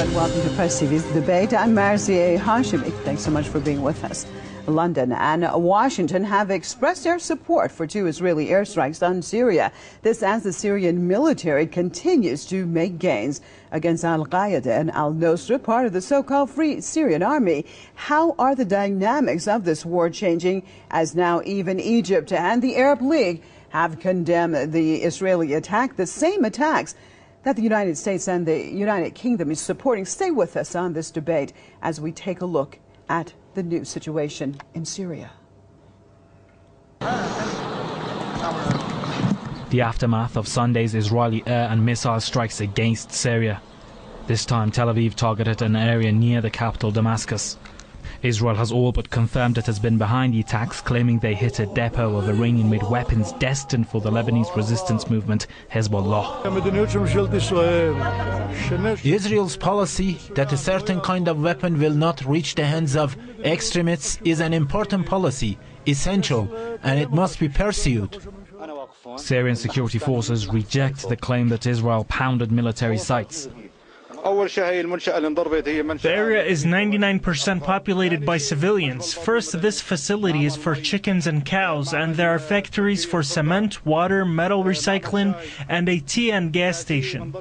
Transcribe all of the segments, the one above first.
and welcome to Press TV's Debate. I'm Marzieh Hashimi. Thanks so much for being with us. London and Washington have expressed their support for 2 Israeli airstrikes on Syria. This as the Syrian military continues to make gains against Al-Qaeda and Al-Nusra, part of the so-called Free Syrian Army. How are the dynamics of this war changing as now even Egypt and the Arab League have condemned the Israeli attack, the same attacks that the United States and the United Kingdom is supporting? Stay with us on this debate as we take a look at the new situation in Syria. The aftermath of Sunday's Israeli air and missile strikes against Syria. This time Tel Aviv targeted an area near the capital Damascus. Israel has all but confirmed it has been behind the attacks, claiming they hit a depot of Iranian-made weapons destined for the Lebanese resistance movement Hezbollah. Israel's policy that a certain kind of weapon will not reach the hands of extremists is an important policy, essential, and it must be pursued. Syrian security forces reject the claim that Israel pounded military sites. The area is 99% populated by civilians. First, this facility is for chickens and cows, and there are factories for cement, water, metal recycling, and a tea and gas station.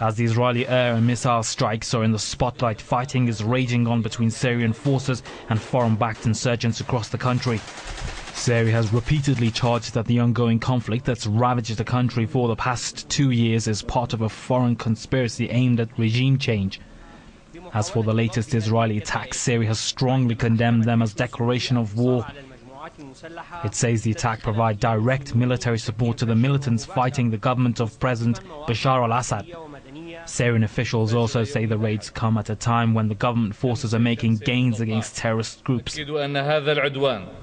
As the Israeli air and missile strikes are in the spotlight, fighting is raging on between Syrian forces and foreign-backed insurgents across the country. Syria has repeatedly charged that the ongoing conflict that's ravaged the country for the past 2 years is part of a foreign conspiracy aimed at regime change. As for the latest Israeli attacks, Syria has strongly condemned them as declaration of war. It says the attack provides direct military support to the militants fighting the government of President Bashar al-Assad. Syrian officials also say the raids come at a time when the government forces are making gains against terrorist groups.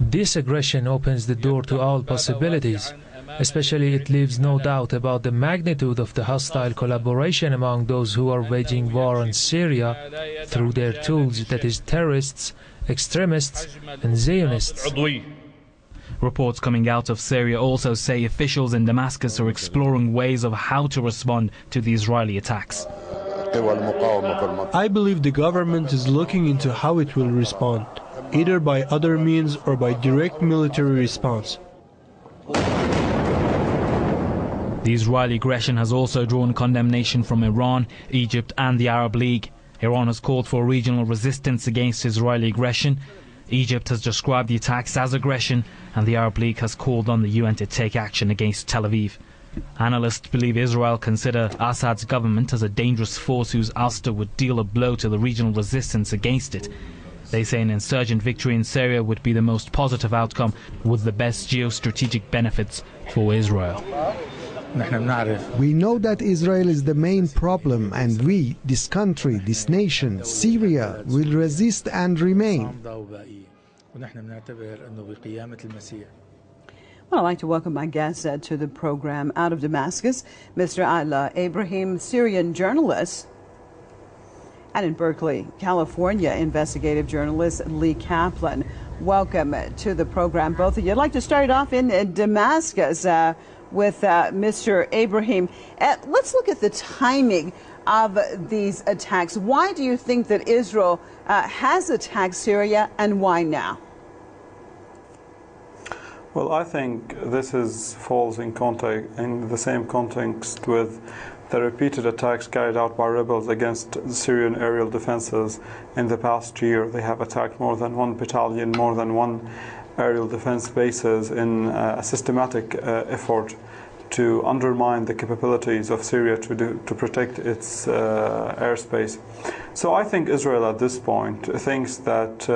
This aggression opens the door to all possibilities. Especially, it leaves no doubt about the magnitude of the hostile collaboration among those who are waging war on Syria through their tools, that is, terrorists, extremists, and Zionists. Reports coming out of Syria also say officials in Damascus are exploring ways of how to respond to the Israeli attacks. I believe the government is looking into how it will respond, either by other means or by direct military response. The Israeli aggression has also drawn condemnation from Iran, Egypt and the Arab League. Iran has called for regional resistance against Israeli aggression. Egypt has described the attacks as aggression, and the Arab League has called on the UN to take action against Tel Aviv. Analysts believe Israel consider Assad's government as a dangerous force whose ouster would deal a blow to the regional resistance against it. They say an insurgent victory in Syria would be the most positive outcome with the best geostrategic benefits for Israel. We know that Israel is the main problem, and we, this country, this nation, Syria, will resist and remain. Well, I'd like to welcome my guest to the program out of Damascus, Mr. Al-Ibrahim, Syrian journalist, and in Berkeley, California, investigative journalist Lee Kaplan. Welcome to the program, both of you. I'd like to start off in Damascus with Mr. Ibrahim. Let's look at the timing of these attacks. Why do you think that Israel has attacked Syria, and why now? Well, I think this falls in the same context with the repeated attacks carried out by rebels against the Syrian aerial defenses in the past year. They have attacked more than 1 battalion, more than 1 aerial defense bases in a systematic effort to undermine the capabilities of Syria to protect its airspace. So I think Israel at this point thinks that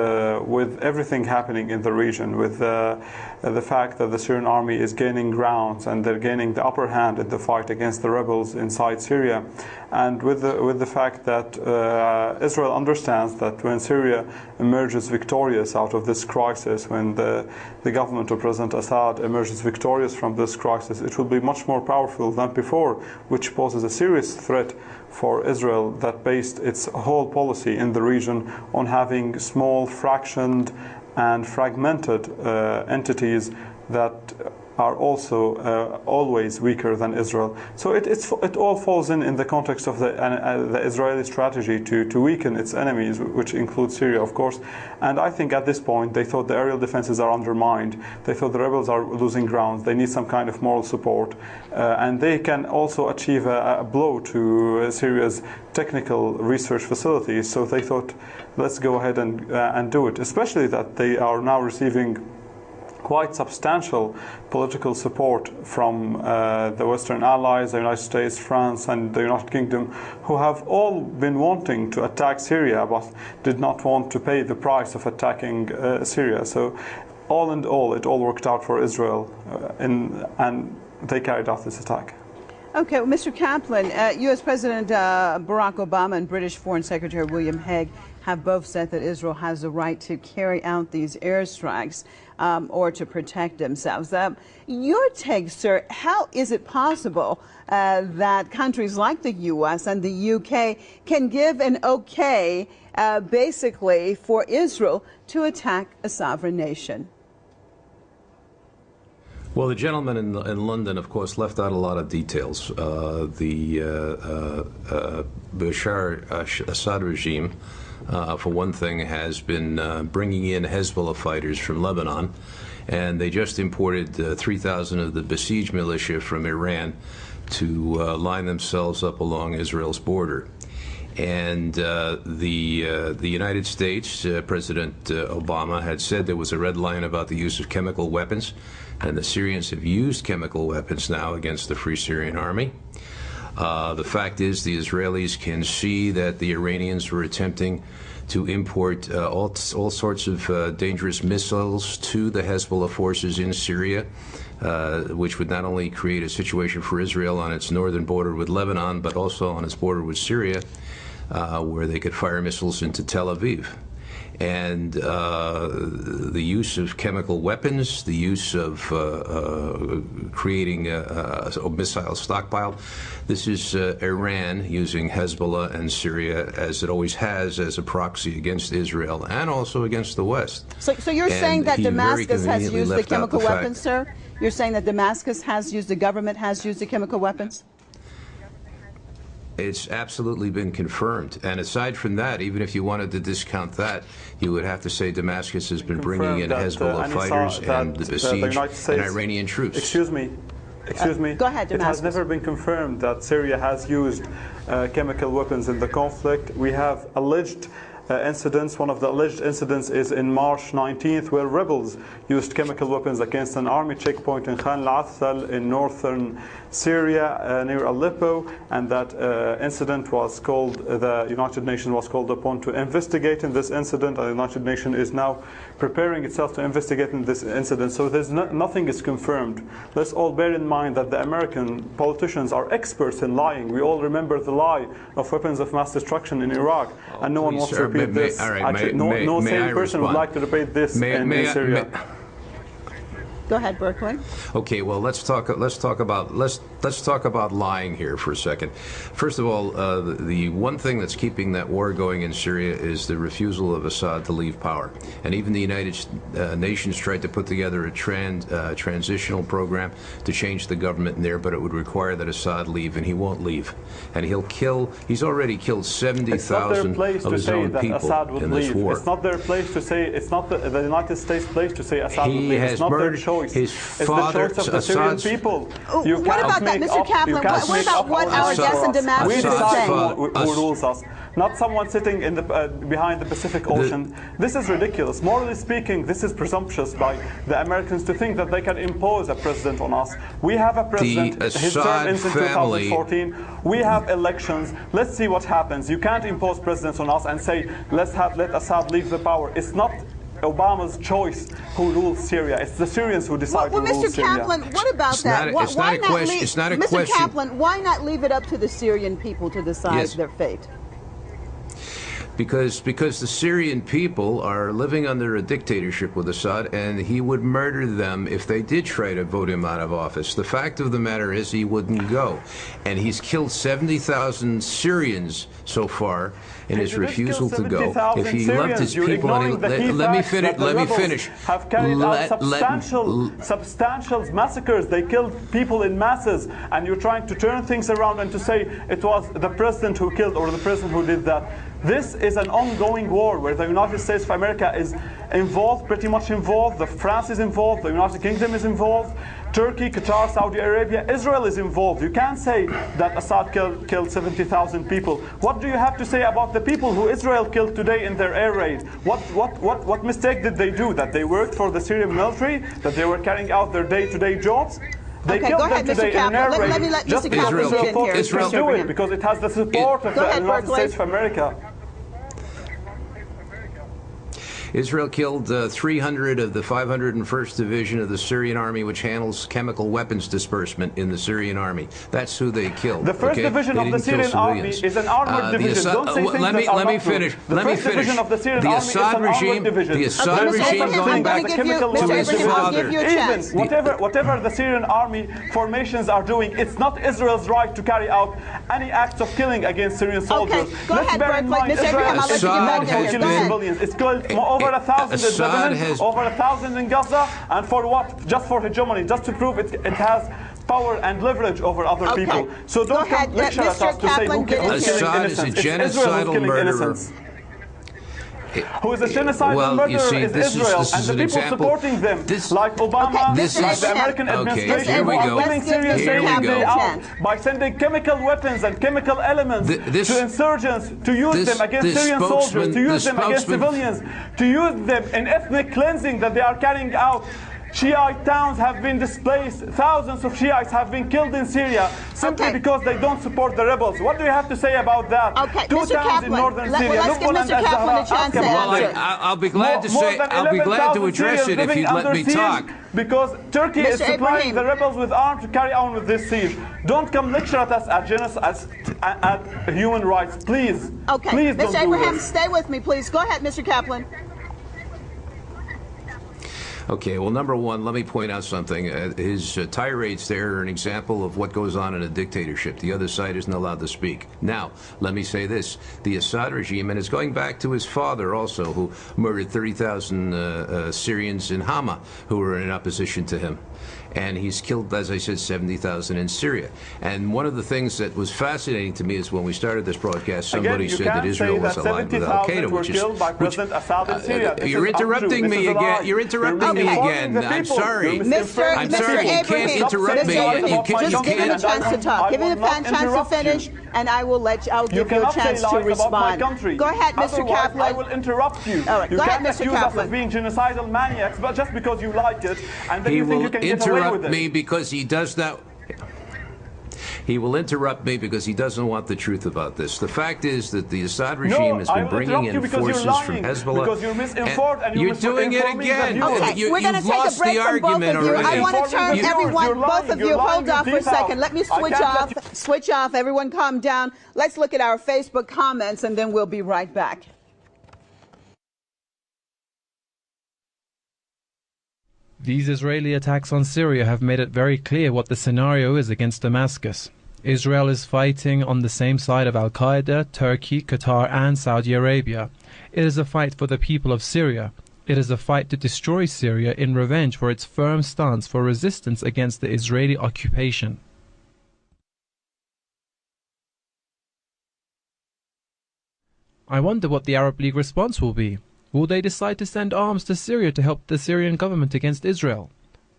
with everything happening in the region, with the fact that the Syrian army is gaining grounds and they're gaining the upper hand in the fight against the rebels inside Syria, and with the fact that Israel understands that when Syria emerges victorious out of this crisis, when the government of President Assad emerges victorious from this crisis, it will be much more powerful than before, which poses a serious threat for Israel that based its whole policy in the region on having small, fractioned and fragmented entities that are also always weaker than Israel. So it all falls in the context of the Israeli strategy to weaken its enemies, which includes Syria, of course. And I think at this point they thought the aerial defenses are undermined. They thought the rebels are losing ground. They need some kind of moral support. And they can also achieve a blow to Syria's technical research facilities. So they thought, let's go ahead and do it, especially that they are now receiving quite substantial political support from the Western allies, the United States, France, and the United Kingdom, who have all been wanting to attack Syria but did not want to pay the price of attacking Syria. So all in all, it all worked out for Israel, and they carried out this attack. Okay, well, Mr. Kaplan, U.S. President Barack Obama and British Foreign Secretary William Hague have both said that Israel has the right to carry out these airstrikes or to protect themselves. Your take, sir, how is it possible that countries like the U.S. and the U.K. can give an okay, basically, for Israel to attack a sovereign nation? Well, the gentleman in London, of course, left out a lot of details. The Bashar Assad regime, for one thing, has been bringing in Hezbollah fighters from Lebanon, and they just imported 3,000 of the besieged militia from Iran to line themselves up along Israel's border. And the United States, President Obama had said there was a red line about the use of chemical weapons, and the Syrians have used chemical weapons now against the Free Syrian Army. The fact is, the Israelis can see that the Iranians were attempting to import all sorts of dangerous missiles to the Hezbollah forces in Syria, which would not only create a situation for Israel on its northern border with Lebanon, but also on its border with Syria, where they could fire missiles into Tel Aviv. And the use of chemical weapons, the use of creating a missile stockpile, this is Iran using Hezbollah and Syria, as it always has, as a proxy against Israel and also against the West. So you're saying that Damascus has used the chemical weapons, sir? You're saying that Damascus has used, the government has used the chemical weapons? It's absolutely been confirmed. And aside from that, even if you wanted to discount that, you would have to say Damascus has been bringing in Hezbollah fighters and the besieged and Iranian troops. Excuse me. Go ahead, Damascus. It has never been confirmed that Syria has used chemical weapons in the conflict. We have alleged incidents. One of the alleged incidents is in March 19th, where rebels used chemical weapons against an army checkpoint in Khan al-Athal in northern Syria, near Aleppo, and that incident was called, the United Nations was called upon to investigate in this incident, and the United Nations is now preparing itself to investigate in this incident. So there's nothing is confirmed. Let's all bear in mind that the American politicians are experts in lying. We all remember the lie of weapons of mass destruction in Iraq, and no one wants to repeat this. Actually, no sane person would like to repeat this in Syria. Go ahead, Berkeley. Okay, well, let's talk about lying here for a second. First of all, the one thing that's keeping that war going in Syria is the refusal of Assad to leave power. And even the United Nations tried to put together a transitional program to change the government there, but it would require that Assad leave, and he won't leave. And he's already killed 70,000 of his own people in this war. It's not their place to say, it's not the United States' place to say Assad will leave. It's not their choice. His father, it's the choice of the Syrian people. What about that, Mr. Kaplan? What about what our guests in Damascus we are saying? who rules us, not someone sitting in behind the Pacific Ocean. This is ridiculous. Morally speaking, this is presumptuous by the Americans to think that they can impose a president on us. We have a president. His term ends in 2014. We have elections. Let's see what happens. You can't impose presidents on us and say, let Assad leave the power. It's not Obama's choice who rules Syria. It's the Syrians who decide who rules Syria. Mr. Kaplan, what about that? Mr. Kaplan, why not leave it up to the Syrian people to decide their fate? because the Syrian people are living under a dictatorship with Assad, and he would murder them if they did try to vote him out of office. The fact of the matter is he wouldn't go. And he's killed 70,000 Syrians so far in his refusal to go. If he loved his people, and let me finish. Have carried out substantial massacres. They killed people in masses, and you're trying to turn things around and to say it was the president who killed or the president who did that. This is an ongoing war where the United States of America is involved, pretty much involved. France is involved. The United Kingdom is involved. Turkey, Qatar, Saudi Arabia, Israel is involved. You can't say that Assad killed 70,000 people. What do you have to say about the people who Israel killed today in their air raid? What mistake did they do? That they worked for the Syrian military? That they were carrying out their day-to-day jobs? They killed them today in an air raid. Let me let just Mr. Kaplan Israel do it because it has the support of the United States of America. Israel killed 300 of the 501st Division of the Syrian Army, which handles chemical weapons disbursement in the Syrian Army. That's who they killed. The 1st Division of the Syrian Army is an armored division. Don't say things let me finish. The 1st Division of the Syrian Army is an armored division. The Assad regime going back to his father. Even whatever the Syrian Army formations are doing, it's not Israel's right to carry out any acts of killing against Syrian soldiers. Okay, go ahead, bear in mind, Israel is known for killing civilians. It's killed over 1,000 in Lebanon, over 1,000 in Gaza, and for what? Just for hegemony, just to prove it has power and leverage over other people. So don't come lecture at us to say who killing innocents. It's Israel who's killing innocents. Who is a genocidal murderer is Israel, and the people supporting them, like Obama, like the American administration, are killing Syrians day in, day out by sending chemical weapons and chemical elements to insurgents, to use them against Syrian soldiers, to use them against civilians, to use them in ethnic cleansing that they are carrying out. Shiite towns have been displaced. Thousands of Shiites have been killed in Syria simply because they don't support the rebels. What do you have to say about that? Okay, 2 Mr. towns Kaplan, in northern Syria. let's give Mr. Kaplan a chance to answer. I'll be glad to say. I'll be glad to address it if you'd let me talk. Because Turkey is supplying the rebels with arms to carry on with this siege. Don't come lecture at us at genocide, at human rights, please. Okay, please Mr. Abraham, stay with me, please. Go ahead, Mr. Kaplan. Okay, well, number one, let me point out something. His tirades there are an example of what goes on in a dictatorship. The other side isn't allowed to speak. Now, let me say this. The Assad regime, and it's going back to his father also, who murdered 30,000 Syrians in Hama who were in opposition to him. And he's killed, as I said, 70,000 in Syria. And one of the things that was fascinating to me is when we started this broadcast, somebody said that Israel was allied with Al-Qaeda, which is... You're interrupting me again. You're interrupting me again. I'm sorry. I'm sorry. You can't interrupt me. Just give him a chance to talk. Give him a chance to finish, and I'll give you a chance to respond. Go ahead, Mr. Kaplan. I will interrupt you. All right, you go ahead, can't Mr. accuse us Kaplan. of being genocidal maniacs, but just because you like it, and then you think you can get away with it. Me because he does not. He will interrupt me because he doesn't want the truth about this. The fact is that the Assad regime has been bringing in forces from Hezbollah. Because you're misinformed and you're doing it again. Okay, we're going to take a break from both of you. I want to turn everyone, both of you, hold off for a second. Let me switch off. Everyone calm down. Let's look at our Facebook comments and then we'll be right back. These Israeli attacks on Syria have made it very clear what the scenario is against Damascus. Israel is fighting on the same side of Al-Qaeda, Turkey, Qatar and Saudi Arabia. It is a fight for the people of Syria. It is a fight to destroy Syria in revenge for its firm stance for resistance against the Israeli occupation. I wonder what the Arab League response will be. Will they decide to send arms to Syria to help the Syrian government against Israel?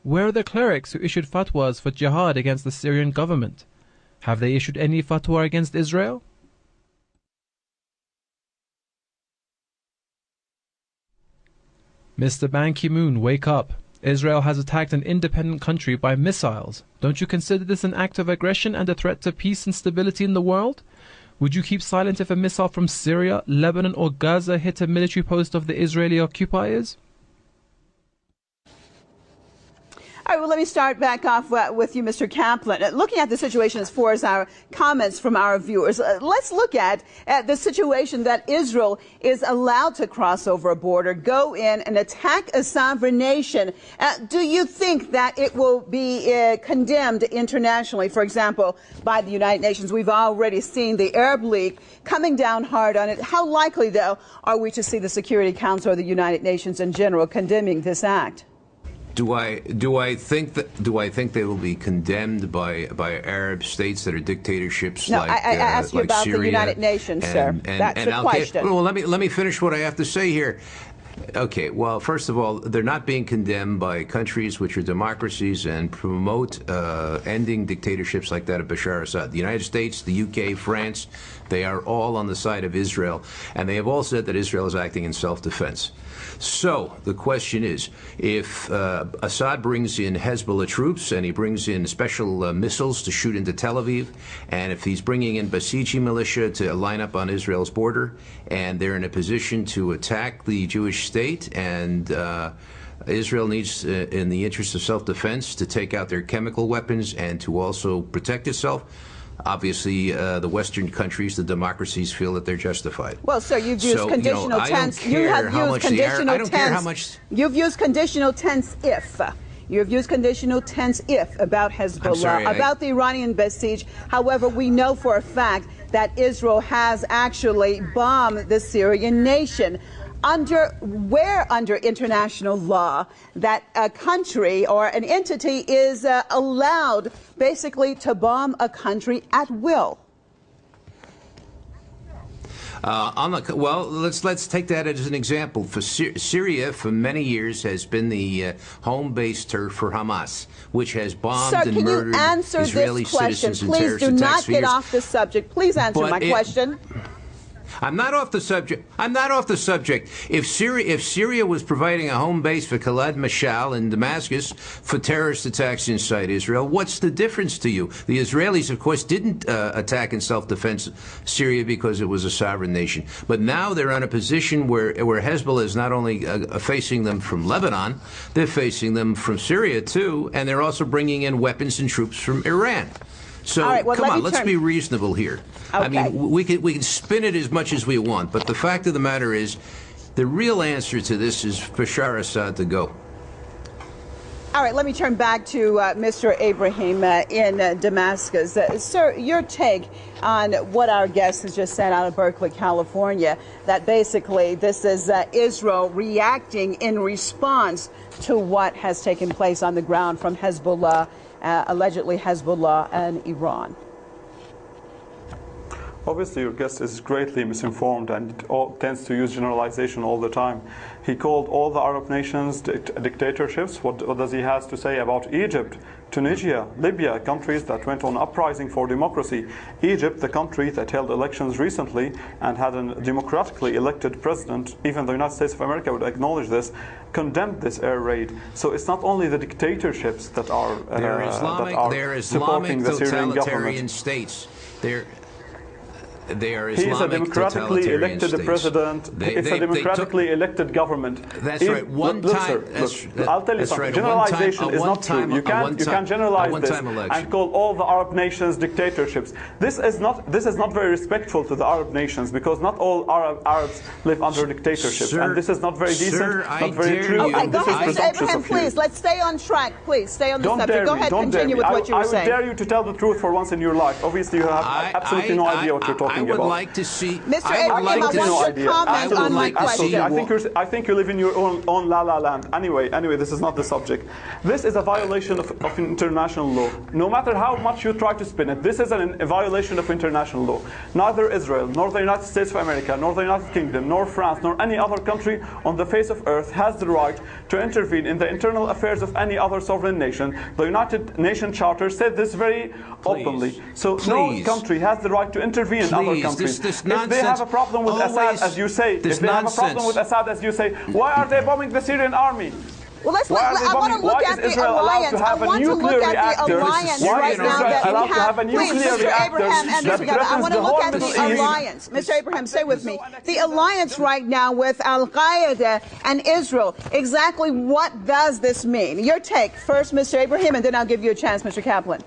Where are the clerics who issued fatwas for jihad against the Syrian government? Have they issued any fatwa against Israel? Mr. Ban Ki-moon, wake up. Israel has attacked an independent country by missiles. Don't you consider this an act of aggression and a threat to peace and stability in the world? Would you keep silent if a missile from Syria, Lebanon or Gaza hit a military post of the Israeli occupiers? All right, well, let me start back off with you, Mr. Kaplan. Looking at the situation as far as our comments from our viewers, let's look at the situation that Israel is allowed to cross over a border, go in and attack a sovereign nation. Do you think that it will be condemned internationally, for example, by the United Nations? We've already seen the Arab League coming down hard on it. How likely, though, are we to see the Security Council or the United Nations in general condemning this act? Do I think they will be condemned by Arab states that are dictatorships? No, like I asked you about Syria the United Nations, sir. That's the question. Well, let me finish what I have to say here. Okay, well, first of all, they're not being condemned by countries which are democracies and promote ending dictatorships like that of Bashar Assad. The United States, the UK, France, they are all on the side of Israel, and they have all said that Israel is acting in self-defense. So the question is, if Assad brings in Hezbollah troops and he brings in special missiles to shoot into Tel Aviv, and if he's bringing in Basiji militia to line up on Israel's border, and they're in a position to attack the Jewish state, and Israel needs, in the interest of self-defense, to take out their chemical weapons and to also protect itself, obviously, the Western countries, the democracies, feel that they're justified. Well, sir, you've used conditional tense. You have used conditional tense. You've used conditional tense if. You have used conditional tense if about Hezbollah, about the Iranian besiege. However, we know for a fact that Israel has actually bombed the Syrian nation. Under international law that a country or an entity is allowed basically to bomb a country at will? Well, let's take that as an example. For Syria, for many years, has been the home base turf for Hamas, which has bombed and murdered Israeli citizens in terrorist attacks. Please do not get off the subject. Please answer my question. I'm not off the subject. I'm not off the subject. If Syria was providing a home base for Khaled Mashal in Damascus for terrorist attacks inside Israel, what's the difference to you? The Israelis, of course, didn't attack in self-defense Syria because it was a sovereign nation. But now they're in a position where Hezbollah is not only facing them from Lebanon, they're facing them from Syria too, and they're also bringing in weapons and troops from Iran. So, come on, let's be reasonable here. Okay. I mean, we can spin it as much as we want, but the fact of the matter is, the real answer to this is Bashar Assad to go. All right, let me turn back to Mr. Ibrahim in Damascus. Sir, your take on what our guest has just said out of Berkeley, California, that basically this is Israel reacting in response to what has taken place on the ground from Hezbollah, allegedly Hezbollah and Iran. Obviously, your guest is greatly misinformed and tends to use generalization all the time. He called all the Arab nations dictatorships. What does he have to say about Egypt, Tunisia, Libya, countries that went on uprising for democracy? Egypt, the country that held elections recently and had a democratically elected president, even the United States of America would acknowledge this, condemned this air raid. So it's not only the dictatorships that are supporting the Syrian government. States. They are Islamic. He's a democratically elected president. It's a democratically elected government. That's right. I'll tell you something. Generalization is not true. You can't generalize this and call all the Arab nations dictatorships. This is not very respectful to the Arab nations, because not all Arabs live under dictatorships, and this is not very decent, not very true. Okay, go ahead, Mr. Abraham, please. Let's stay on track. Please stay on the subject. Go ahead, continue with what you were saying. I would dare you to tell the truth for once in your life. Obviously, you have absolutely no idea what you're talking about. I would like to see. Mr. Abraham, I want your comment on my question. I think you live in your own la-la land. Anyway, this is not the subject. This is a violation of international law. No matter how much you try to spin it, this is a violation of international law. Neither Israel, nor the United States of America, nor the United Kingdom, nor France, nor any other country on the face of earth has the right to intervene in the internal affairs of any other sovereign nation. The United Nations Charter said this very openly. So no country has the right to intervene in other countries. If they have a problem with Assad, as you say, why are they bombing the Syrian army? Well, I want to look at the alliance. I want to look at the alliance right now that we have. Please, Mr. Abraham and Mr. Gaba, I want to look at the alliance. Mr. Abraham, stay with me. The alliance right now with Al-Qaeda and Israel. Exactly what does this mean? Your take first, Mr. Abraham, and then I'll give you a chance, Mr. Kaplan.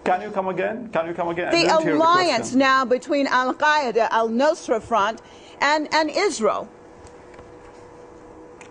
Can you come again? Can you come again? The alliance now between Al-Qaeda, Al-Nusra Front, and Israel.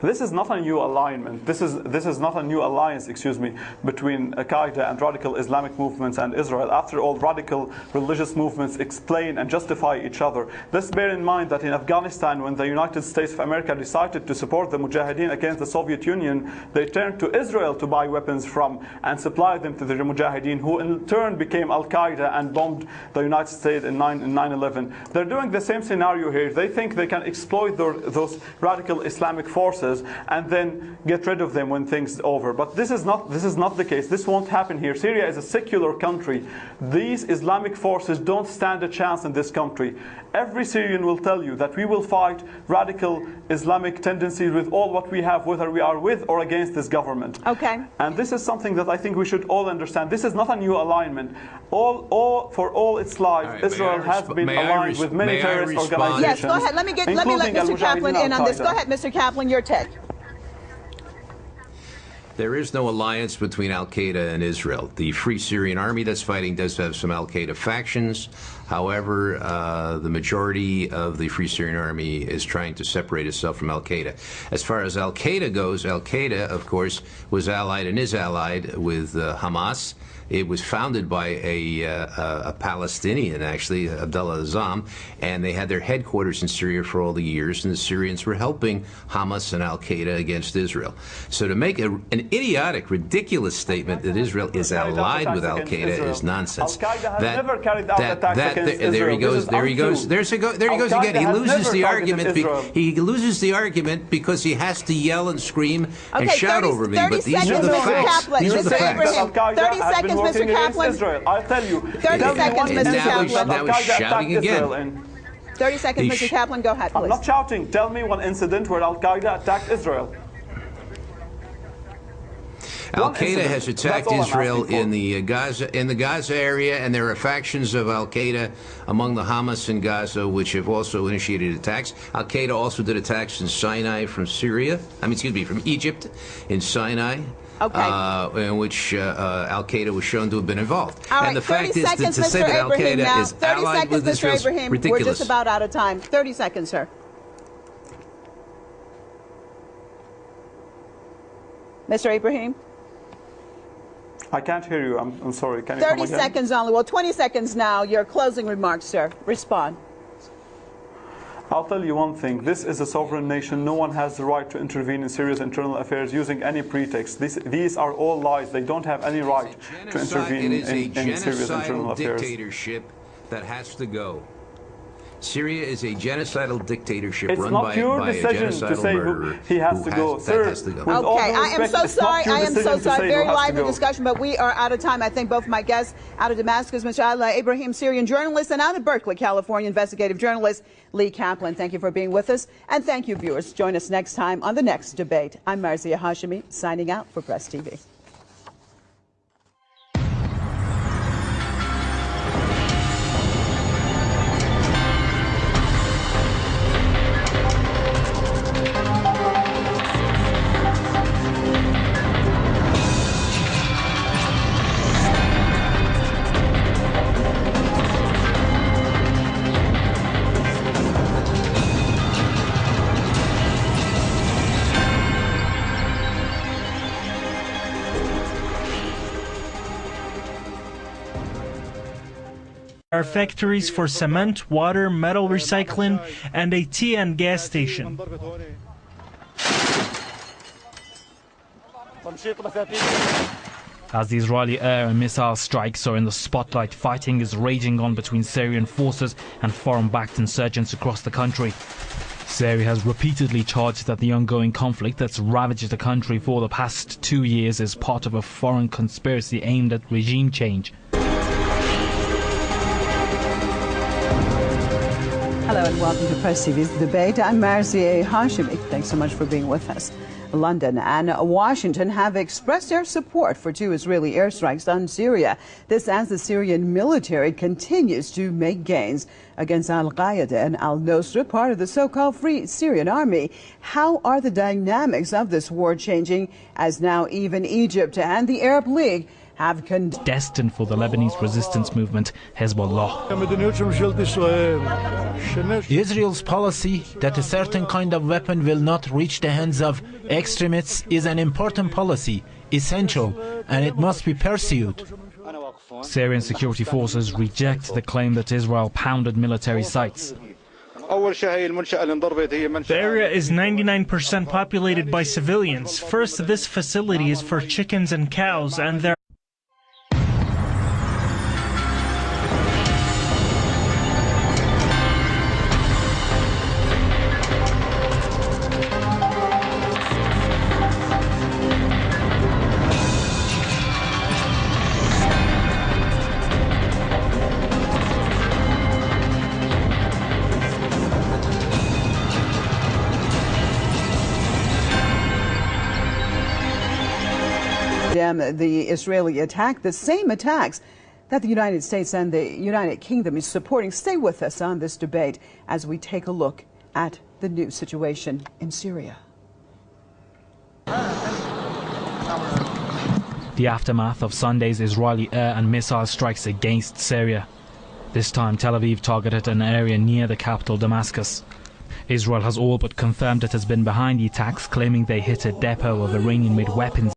This is not a new alignment. This is not a new alliance, excuse me, between Al-Qaeda and radical Islamic movements and Israel. After all, radical religious movements explain and justify each other. Let's bear in mind that in Afghanistan, when the United States of America decided to support the Mujahideen against the Soviet Union, they turned to Israel to buy weapons from and supply them to the Mujahideen, who in turn became Al-Qaeda and bombed the United States in 9/11. They're doing the same scenario here. They think they can exploit those radical Islamic forces and then get rid of them when things are over. But this is not the case. This won't happen here. Syria is a secular country. These Islamic forces don't stand a chance in this country. Every Syrian will tell you that we will fight radical Islamic tendencies with all what we have, whether we are with or against this government. Okay. And this is something that I think we should all understand. This is not a new alignment. For all its life, right, Israel has been aligned with many terrorist organizations. Yes, go ahead. Let me let Mr. Kaplan in on this. Go ahead, Mr. Kaplan, your take. There is no alliance between Al-Qaeda and Israel. The Free Syrian Army that's fighting does have some Al-Qaeda factions. However, the majority of the Free Syrian Army is trying to separate itself from Al-Qaeda. As far as Al-Qaeda goes, Al-Qaeda, of course, was allied and is allied with Hamas. It was founded by a Palestinian, actually, Abdullah Azzam, and they had their headquarters in Syria for all the years, and the Syrians were helping Hamas and Al-Qaeda against Israel. So to make an idiotic, ridiculous statement that Israel is allied with Al-Qaeda is nonsense. Al-Qaeda has never carried out attacks against Israel. There he goes again. He loses the argument. He loses the argument because he has to yell and scream and shout over me. But these are the facts. These are the facts. 30 seconds. Mr. Kaplan. Israel. I'll tell you. 30 seconds, Mr. Kaplan. Now he's shouting again. 30 seconds, Mr. Kaplan. Go ahead, please. I'm not shouting. Tell me one incident where Al-Qaeda attacked Israel. Al-Qaeda has attacked Israel in the Gaza area, and there are factions of Al-Qaeda among the Hamas in Gaza which have also initiated attacks. Al-Qaeda also did attacks in Sinai from Syria. From Egypt in Sinai. Okay. In which Al-Qaeda was shown to have been involved. All right, and the fact is seconds, to say that Al-Qaeda is allied with Israel is ridiculous. We're just about out of time. 30 seconds, sir. Mr. Ibrahim? I can't hear you. I'm sorry. Can you come again? 30 seconds only. Well, 20 seconds now. Your closing remarks, sir. Respond. I'll tell you one thing. This is a sovereign nation. No one has the right to intervene in Syria's internal affairs using any pretext. These are all lies. They don't have any right to intervene in Syria's internal affairs. It is a dictatorship that has to go. Syria is a genocidal dictatorship run by a genocidal murderer. He has to go. Sir, okay, I am so sorry. Very lively discussion, but we are out of time. I thank both my guests out of Damascus, Mr. Ibrahim, Syrian journalist, and out of Berkeley, California, investigative journalist Lee Kaplan. Thank you for being with us, and thank you, viewers. Join us next time on The Next Debate. I'm Marzieh Hashemi, signing out for Press TV. Are factories for cement, water, metal recycling, and a tea and gas station. As the Israeli air and missile strikes are in the spotlight, fighting is raging on between Syrian forces and foreign-backed insurgents across the country. Syria has repeatedly charged that the ongoing conflict that's ravaged the country for the past 2 years is part of a foreign conspiracy aimed at regime change. Hello and welcome to Press TV's debate. I'm Marzieh Hashemi. Thanks so much for being with us. London and Washington have expressed their support for 2 Israeli airstrikes on Syria. This as the Syrian military continues to make gains against Al-Qaeda and Al-Nusra, part of the so-called Free Syrian Army. How are the dynamics of this war changing as now even Egypt and the Arab League have destined for the Lebanese resistance movement, Hezbollah. Israel's policy that a certain kind of weapon will not reach the hands of extremists is an important policy, essential, and it must be pursued. Syrian security forces reject the claim that Israel pounded military sites. The area is 99% populated by civilians. First, this facility is for chickens and cows, and there the Israeli attack, the same attacks that the United States and the United Kingdom is supporting. Stay with us on this debate as we take a look at the new situation in Syria. The aftermath of Sunday's Israeli air and missile strikes against Syria. This time Tel Aviv targeted an area near the capital Damascus. Israel has all but confirmed it has been behind the attacks, claiming they hit a depot of Iranian-made weapons